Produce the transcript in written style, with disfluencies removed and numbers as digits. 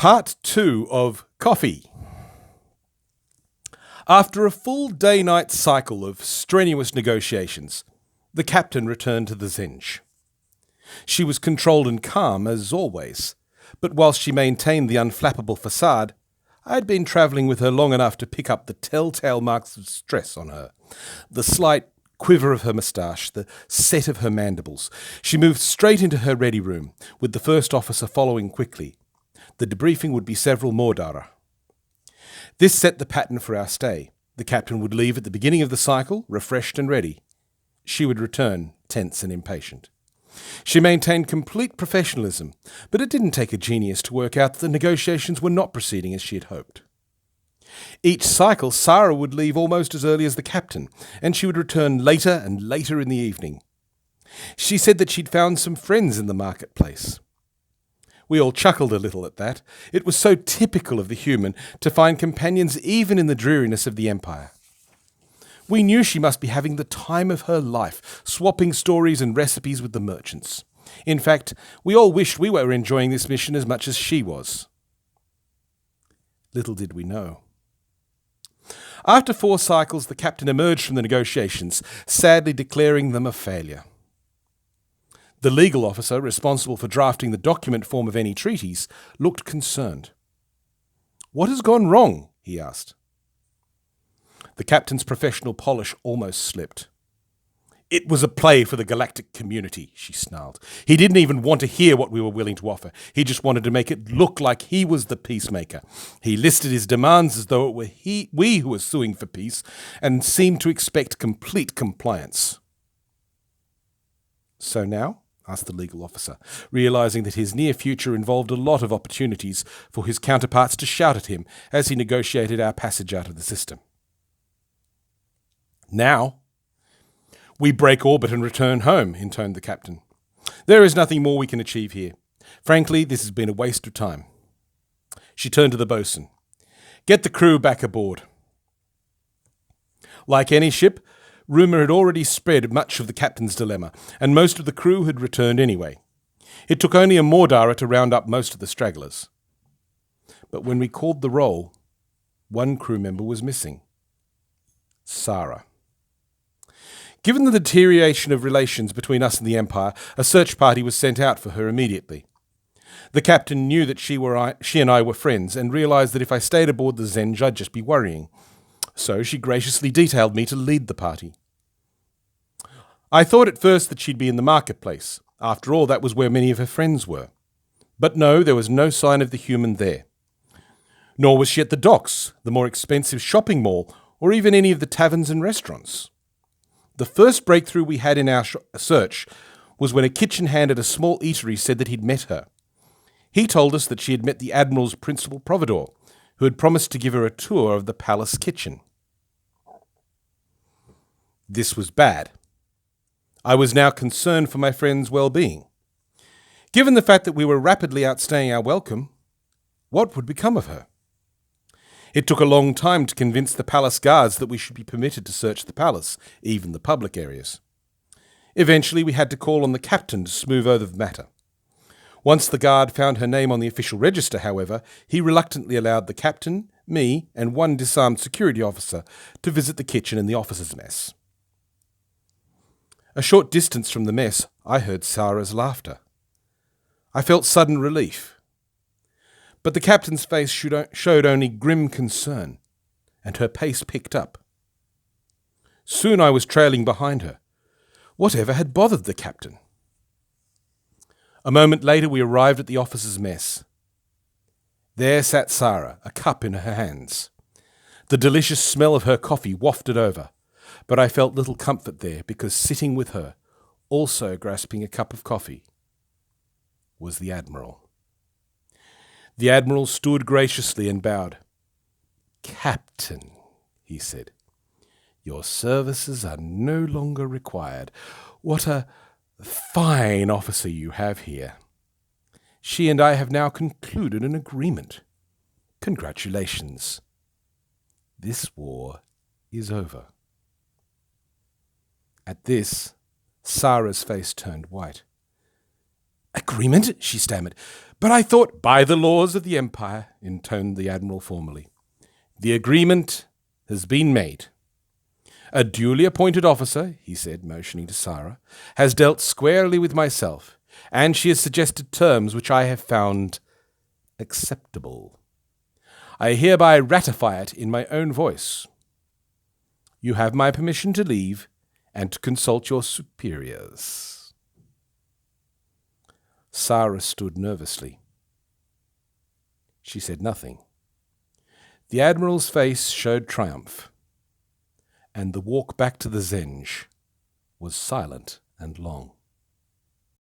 Part 2 of Coffee. After a full day-night cycle of strenuous negotiations, the captain returned to the Zenge. She was controlled and calm, as always, but whilst she maintained the unflappable facade, I had been travelling with her long enough to pick up the telltale marks of stress on her. The slight quiver of her moustache, the set of her mandibles. She moved straight into her ready room, with the first officer following quickly. The debriefing would be several more dara. This set the pattern for our stay. The captain would leave at the beginning of the cycle, refreshed and ready. She would return, tense and impatient. She maintained complete professionalism, but it didn't take a genius to work out that the negotiations were not proceeding as she had hoped. Each cycle, Sarah would leave almost as early as the captain, and she would return later and later in the evening. She said that she'd found some friends in the marketplace. We all chuckled a little at that. It was so typical of the human to find companions even in the dreariness of the empire. We knew she must be having the time of her life, swapping stories and recipes with the merchants. In fact, we all wished we were enjoying this mission as much as she was. Little did we know. After 4 cycles, the captain emerged from the negotiations, sadly declaring them a failure. The legal officer, responsible for drafting the document form of any treaties, looked concerned. "What has gone wrong?" he asked. The captain's professional polish almost slipped. "It was a play for the galactic community," she snarled. "He didn't even want to hear what we were willing to offer. He just wanted to make it look like he was the peacemaker. He listed his demands as though it were we who were suing for peace, and seemed to expect complete compliance." "So now?" asked the legal officer, realizing that his near future involved a lot of opportunities for his counterparts to shout at him as he negotiated our passage out of the system. "Now we break orbit and return home," intoned the captain. "There is nothing more we can achieve here. Frankly, this has been a waste of time." She turned to the boatswain. "Get the crew back aboard." Like any ship, rumour had already spread much of the captain's dilemma, and most of the crew had returned anyway. It took only a Mordara to round up most of the stragglers. But when we called the roll, one crew member was missing. Sarah. Given the deterioration of relations between us and the Empire, a search party was sent out for her immediately. The captain knew that she and I were friends, and realised that if I stayed aboard the Zenge, I'd just be worrying. So she graciously detailed me to lead the party. I thought at first that she'd be in the marketplace. After all, that was where many of her friends were. But no, there was no sign of the human there. Nor was she at the docks, the more expensive shopping mall, or even any of the taverns and restaurants. The first breakthrough we had in our search was when a kitchen hand at a small eatery said that he'd met her. He told us that she had met the Admiral's principal providor, who had promised to give her a tour of the palace kitchen. This was bad. I was now concerned for my friend's well-being. Given the fact that we were rapidly outstaying our welcome, what would become of her? It took a long time to convince the palace guards that we should be permitted to search the palace, even the public areas. Eventually, we had to call on the captain to smooth over the matter. Once the guard found her name on the official register, however, he reluctantly allowed the captain, me, and one disarmed security officer to visit the kitchen and the officers' mess. A short distance from the mess, I heard Sarah's laughter. I felt sudden relief. But the captain's face showed only grim concern, and her pace picked up. Soon I was trailing behind her. Whatever had bothered the captain? A moment later we arrived at the officers' mess. There sat Sarah, a cup in her hands. The delicious smell of her coffee wafted over, but I felt little comfort there because sitting with her, also grasping a cup of coffee, was the Admiral. The Admiral stood graciously and bowed. "Captain," he said, "your services are no longer required. What a fine officer you have here. She and I have now concluded an agreement. Congratulations. This war is over." At this, Sarah's face turned white. "Agreement?" she stammered. But I thought, by the laws of the Empire, intoned the Admiral formally, the agreement has been made. A duly appointed officer, he said, motioning to Sarah, has dealt squarely with myself, and she has suggested terms which I have found acceptable. I hereby ratify it in my own voice. You have my permission to leave and to consult your superiors. Sarah stood nervously. She said nothing. The Admiral's face showed triumph, and the walk back to the Zenge was silent and long.